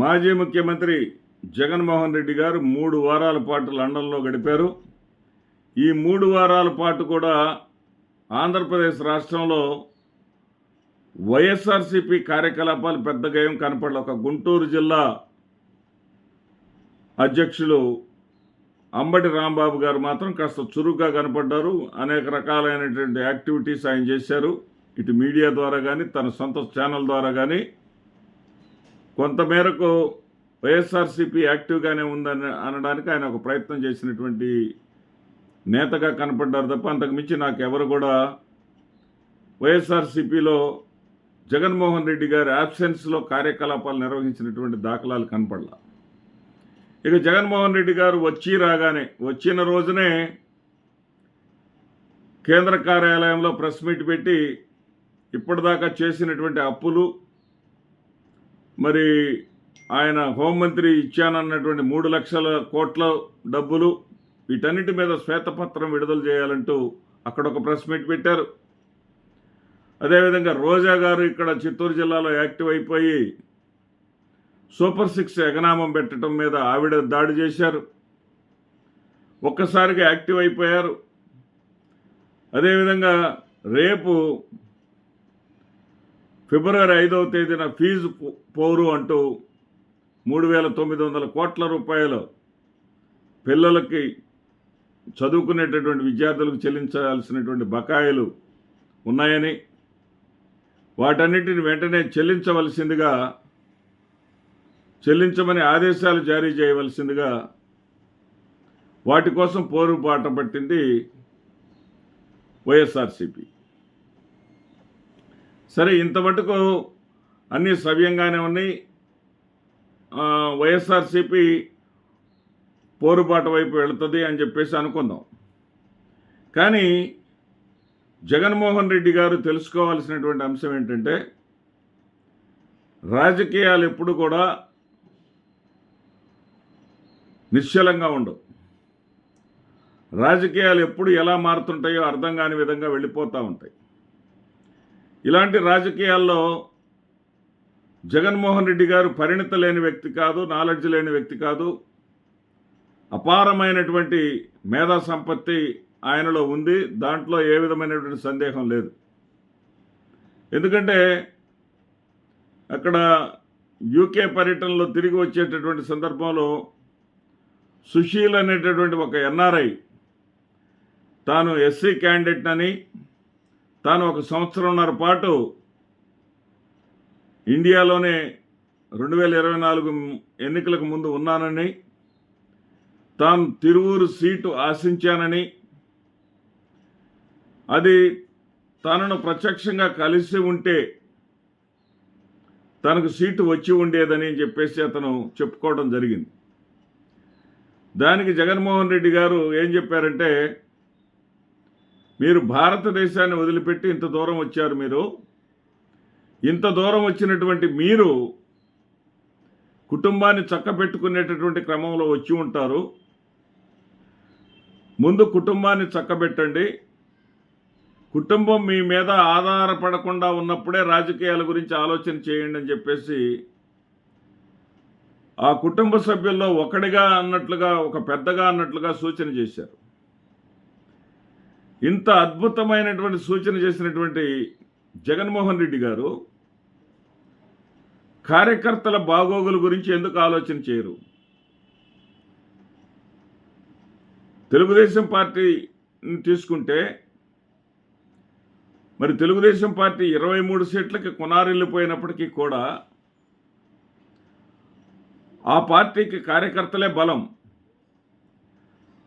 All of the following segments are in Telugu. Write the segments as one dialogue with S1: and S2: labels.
S1: మాజీ ముఖ్యమంత్రి జగన్మోహన్ రెడ్డి గారు 3 వారాల పాటు లండన్లో గడిపారు. ఈ 3 వారాల పాటు కూడా ఆంధ్రప్రదేశ్ రాష్ట్రంలో వైఎస్ఆర్సీపీ కార్యకలాపాలు పెద్దగా ఏం కనపడలే. ఒక గుంటూరు జిల్లా అధ్యక్షులు అంబటి రాంబాబు గారు మాత్రం కాస్త చురుగ్గా కనపడ్డారు. అనేక రకాలైనటువంటి యాక్టివిటీస్ ఆయన చేశారు. ఇటు మీడియా ద్వారా కానీ తన సొంత ఛానల్ ద్వారా కానీ కొంతమేరకు వైఎస్ఆర్సీపీ యాక్టివ్గానే ఉందని అనడానికి ఆయన ఒక ప్రయత్నం చేసినటువంటి నేతగా కనపడ్డారు తప్ప అంతకుమించి నాకు ఎవరు కూడా వైఎస్ఆర్సీపీలో జగన్మోహన్ రెడ్డి గారి యాబ్సెన్స్లో కార్యకలాపాలు నిర్వహించినటువంటి దాఖలాలు కనపడలా. ఇక జగన్మోహన్ రెడ్డి గారు వచ్చిన రోజునే కేంద్ర కార్యాలయంలో ప్రెస్ మీట్ పెట్టి ఇప్పటిదాకా చేసినటువంటి అప్పులు, మరి ఆయన హోంమంత్రి ఇచ్చానన్నటువంటి 3 లక్షల కోట్ల డబ్బులు, వీటన్నిటి మీద శ్వేతపత్రం విడుదల చేయాలంటూ అక్కడ ఒక ప్రెస్ మీట్ పెట్టారు. అదేవిధంగా రోజా గారు ఇక్కడ చిత్తూరు జిల్లాలో యాక్టివ్ అయిపోయి సూపర్ 6 ఎగనామం పెట్టడం మీద ఆవిడ దాడి చేశారు. ఒక్కసారిగా యాక్టివ్ అయిపోయారు. అదేవిధంగా రేపు ఫిబ్రవరి 5వ తేదీన ఫీజు పోరు అంటూ 3,900 కోట్ల రూపాయలు పిల్లలకి చదువుకునేటటువంటి విద్యార్థులకు చెల్లించాల్సినటువంటి బకాయిలు ఉన్నాయని, వాటన్నిటిని వెంటనే చెల్లించమని ఆదేశాలు జారీ చేయవలసిందిగా వాటి కోసం పోరుబాట పట్టింది వైఎస్ఆర్సీపీ. సరే, ఇంత మటుకు అన్నీ సవ్యంగానే ఉన్నాయి. వైఎస్ఆర్సీపీ పోరుబాట వైపు వెళుతుంది అని చెప్పేసి అనుకుందాం. కానీ జగన్మోహన్ రెడ్డి గారు తెలుసుకోవాల్సినటువంటి అంశం ఏంటంటే, రాజకీయాలు ఎప్పుడు కూడా నిశ్చలంగా ఉండవు. రాజకీయాలు ఎప్పుడు ఎలా మారుతుంటాయో అర్థం కాని విధంగా వెళ్ళిపోతూ ఉంటాయి. ఇలాంటి రాజకీయాల్లో జగన్మోహన్ రెడ్డి గారు పరిణిత లేని వ్యక్తి కాదు, నాలెడ్జ్ లేని వ్యక్తి కాదు. అపారమైనటువంటి మేధా సంపత్తి ఆయనలో ఉంది. దాంట్లో ఏ విధమైనటువంటి సందేహం లేదు. ఎందుకంటే అక్కడ యూకే పర్యటనలో తిరిగి వచ్చేటటువంటి సందర్భంలో సుశీల్ అనేటటువంటి ఒక ఎన్ఆర్ఐ తాను ఎస్సీ క్యాండిడేట్ అని, తాను 1 సంవత్సరంన్నర పాటు ఇండియాలోనే 2024 ఎన్నికలకు ముందు ఉన్నానని, తాను తిరువూరు సీటు ఆశించానని, అది తనను ప్రత్యక్షంగా కలిసి ఉంటే తనకు సీటు వచ్చి ఉండేదని చెప్పేసి అతను చెప్పుకోవడం జరిగింది. దానికి జగన్మోహన్ రెడ్డి గారు ఏం చెప్పారంటే, మీరు భారతదేశాన్ని వదిలిపెట్టి ఇంత దూరం వచ్చారు. ఇంత దూరం వచ్చినటువంటి మీరు కుటుంబాన్ని చక్కబెట్టుకునేటటువంటి క్రమంలో వచ్చి ఉంటారు. ముందు కుటుంబాన్ని చక్కబెట్టండి. కుటుంబం మీ మీద ఆధారపడకుండా ఉన్నప్పుడే రాజకీయాల గురించి ఆలోచన చేయండి అని చెప్పేసి ఆ కుటుంబ సభ్యుల్లో ఒకడిగా అన్నట్లుగా, ఒక పెద్దగా అన్నట్లుగా సూచన చేశారు. ఇంత అద్భుతమైనటువంటి సూచన చేసినటువంటి జగన్మోహన్ రెడ్డి గారు కార్యకర్తల బాగోగుల గురించి ఎందుకు ఆలోచన చేయరు? తెలుగుదేశం పార్టీని తీసుకుంటే, మరి తెలుగుదేశం పార్టీ 23 సీట్లకి కొనారిల్లిపోయినప్పటికీ కూడా ఆ పార్టీకి కార్యకర్తలే బలం.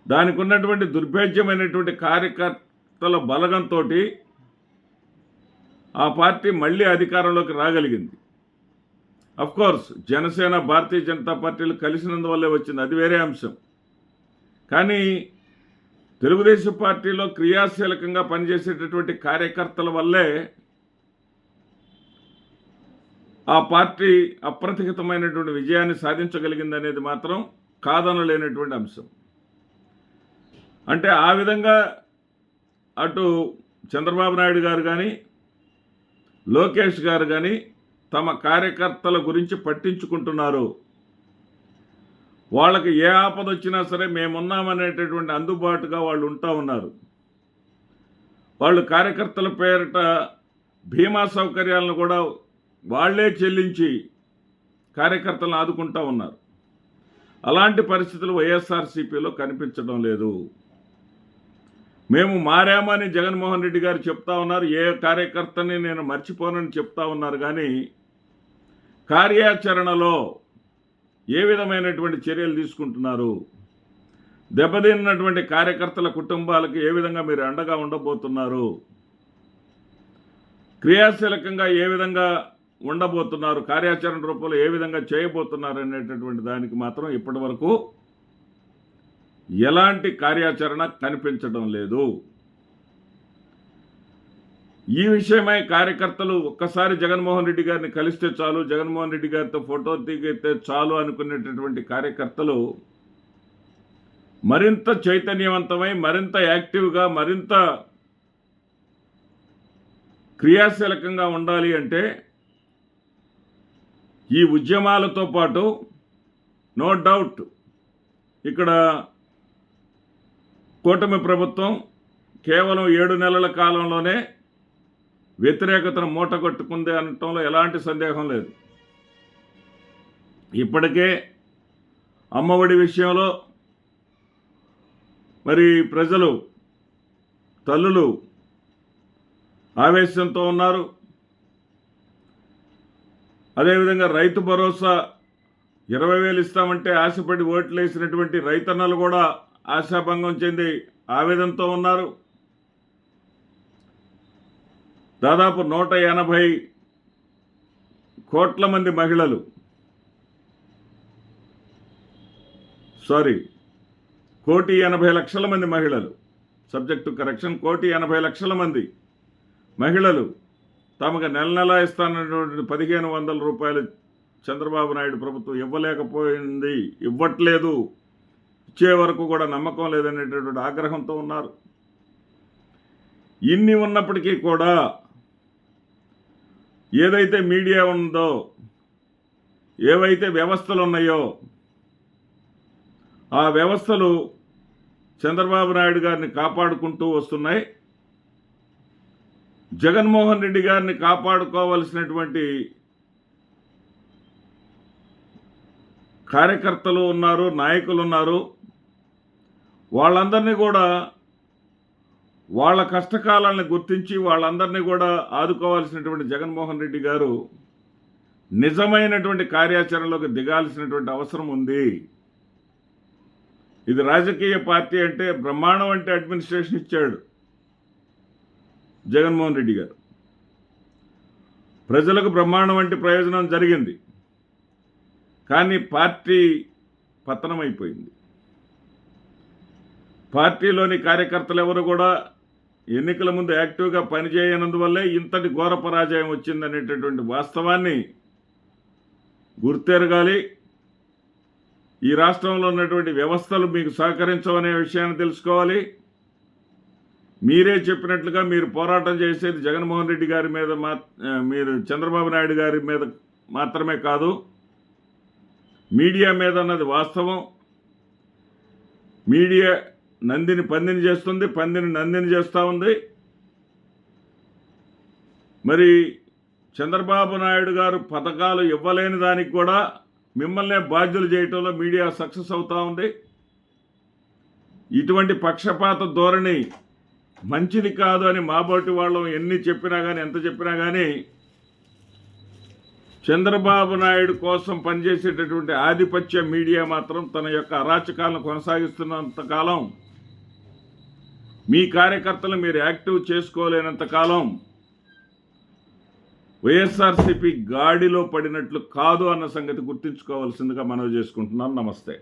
S1: దానికి ఉన్నటువంటి దుర్భేద్యమైనటువంటి కార్యకర్తల బలగంతో ఆ పార్టీ మళ్ళీ అధికారంలోకి రాగలిగింది. అఫ్కోర్స్ జనసేన, భారతీయ జనతా పార్టీలు కలిసినందువల్లే వచ్చింది, అది వేరే అంశం. కానీ తెలుగుదేశం పార్టీలో క్రియాశీలకంగా పనిచేసేటటువంటి కార్యకర్తల వల్లే ఆ పార్టీ అప్రతిహితమైనటువంటి విజయాన్ని సాధించగలిగిందనేది మాత్రం కాదనలేనటువంటి అంశం. అంటే ఆ విధంగా అటు చంద్రబాబు నాయుడు గారు కానీ, లోకేష్ గారు కానీ తమ కార్యకర్తల గురించి పట్టించుకుంటున్నారు. వాళ్ళకి ఏ ఆపద వచ్చినా సరే మేమున్నామనేటటువంటి అందుబాటుగా వాళ్ళు ఉంటా ఉన్నారు. వాళ్ళు కార్యకర్తల పేరిట బీమా సౌకర్యాలను కూడా వాళ్లే చెల్లించి కార్యకర్తలను ఆదుకుంటా ఉన్నారు. అలాంటి పరిస్థితులు వైఎస్ఆర్సీపీలో కనిపించడం లేదు. మేము మారామని జగన్మోహన్ రెడ్డి గారు చెప్తా ఉన్నారు. ఏ కార్యకర్తని నేను మర్చిపోనని చెప్తా ఉన్నారు. కానీ కార్యాచరణలో ఏ విధమైనటువంటి చర్యలు తీసుకుంటున్నారు? దెబ్బతిన్నటువంటి కార్యకర్తల కుటుంబాలకు ఏ విధంగా మీరు అండగా ఉండబోతున్నారు? క్రియాశీలకంగా ఏ విధంగా ఉండబోతున్నారు? కార్యాచరణ రూపంలో ఏ విధంగా చేయబోతున్నారు అనేటటువంటి దానికి మాత్రం ఇప్పటి వరకు ఎలాంటి కార్యాచరణ కనిపించడం లేదు. ఈ విషయమై కార్యకర్తలు ఒక్కసారి జగన్మోహన్ రెడ్డి గారిని కలిస్తే చాలు, జగన్మోహన్ రెడ్డి గారితో ఫోటో దిగితే చాలు అనుకునేటటువంటి కార్యకర్తలు మరింత చైతన్యవంతమై, మరింత యాక్టివ్గా, మరింత క్రియాశీలకంగా ఉండాలి అంటే ఈ ఉద్యమాలతో పాటు నో డౌట్ ఇక్కడ కూటమి ప్రభుత్వం కేవలం 7 నెలల కాలంలోనే వ్యతిరేకతను మూటగొట్టుకుంది అనటంలో ఎలాంటి సందేహం లేదు. ఇప్పటికే అమ్మఒడి విషయంలో మరి ప్రజలు, తల్లులు ఆవేశంతో ఉన్నారు. అదేవిధంగా రైతు భరోసా 20,000 ఇస్తామంటే ఆశపడి ఓట్లు వేసినటువంటి రైతన్నలు కూడా ఆశాభంగం చెంది ఆవేదనతో ఉన్నారు. దాదాపు 180 కోట్ల మంది మహిళలు, 1,80,00,000 మంది మహిళలు, సబ్జెక్టు కరెక్షన్, 1,80,00,000 మంది మహిళలు తమకు నెల నెలా ఇస్తానటువంటి 1,500 రూపాయలు చంద్రబాబు నాయుడు ప్రభుత్వం ఇవ్వలేకపోయింది, ఇవ్వట్లేదు, ఇచ్చే వరకు కూడా నమ్మకం లేదనేటటువంటి ఆగ్రహంతో ఉన్నారు. ఇన్ని ఉన్నప్పటికీ కూడా ఏదైతే మీడియా ఉందో, ఏవైతే వ్యవస్థలు ఉన్నాయో ఆ వ్యవస్థలు చంద్రబాబు నాయుడు గారిని కాపాడుకుంటూ వస్తున్నాయి. జగన్మోహన్ రెడ్డి గారిని కాపాడుకోవలసినటువంటి కార్యకర్తలు ఉన్నారు, నాయకులు ఉన్నారు. వాళ్ళందరినీ కూడా వాళ్ళ కష్టకాలాన్ని గుర్తించి వాళ్ళందరినీ కూడా ఆదుకోవాల్సినటువంటి జగన్మోహన్ రెడ్డి గారు నిజమైనటువంటి కార్యాచరణలోకి దిగాల్సినటువంటి అవసరం ఉంది. ఇది రాజకీయ పార్టీ అంటే బ్రహ్మాండం అంటే అడ్మినిస్ట్రేషన్ ఇచ్చాడు జగన్మోహన్ రెడ్డి గారు. ప్రజలకు బ్రహ్మాండం వంటి ప్రయోజనం జరిగింది. కానీ పార్టీ పతనమైపోయింది. పార్టీలోని కార్యకర్తలు ఎవరు కూడా ఎన్నికల ముందు యాక్టివ్గా పనిచేయనందువల్లే ఇంతటి ఘోర పరాజయం వచ్చిందనేటటువంటి వాస్తవాన్ని గుర్తెరగాలి. ఈ రాష్ట్రంలో ఉన్నటువంటి వ్యవస్థలు మీకు సహకరించవనే విషయాన్ని తెలుసుకోవాలి. మీరే చెప్పినట్లుగా మీరు పోరాటం చేసేది జగన్మోహన్ రెడ్డి గారి మీద, మీరు చంద్రబాబు నాయుడు గారి మీద మాత్రమే కాదు, మీడియా మీద అన్నది వాస్తవం. మీడియా నందిని పందిని చేస్తుంది, పందిని నందిని చేస్తూ ఉంది. మరి చంద్రబాబు నాయుడు గారు పథకాలు ఇవ్వలేని దానికి కూడా మిమ్మల్నే బాధ్యులు చేయటంలో మీడియా సక్సెస్ అవుతూ ఉంది. ఇటువంటి పక్షపాత ధోరణి మంచిది కాదు అని మాబోటి వాళ్ళం ఎన్ని చెప్పినా కానీ, ఎంత చెప్పినా కానీ, చంద్రబాబు నాయుడు కోసం పనిచేసేటటువంటి ఆధిపత్య మీడియా మాత్రం తన యొక్క అరాచకాలను కొనసాగిస్తున్నంతకాలం, మీ కార్యకర్తలు మీరు యాక్టివ్ చేసుకోలేనంతకాలం వైఎస్ఆర్సీపీ గాడిలో పడినట్లు కాదు అన్న సంగతి గుర్తుంచుకోవాల్సిందిగా మనవి చేసుకుంటున్నాను. నమస్తే.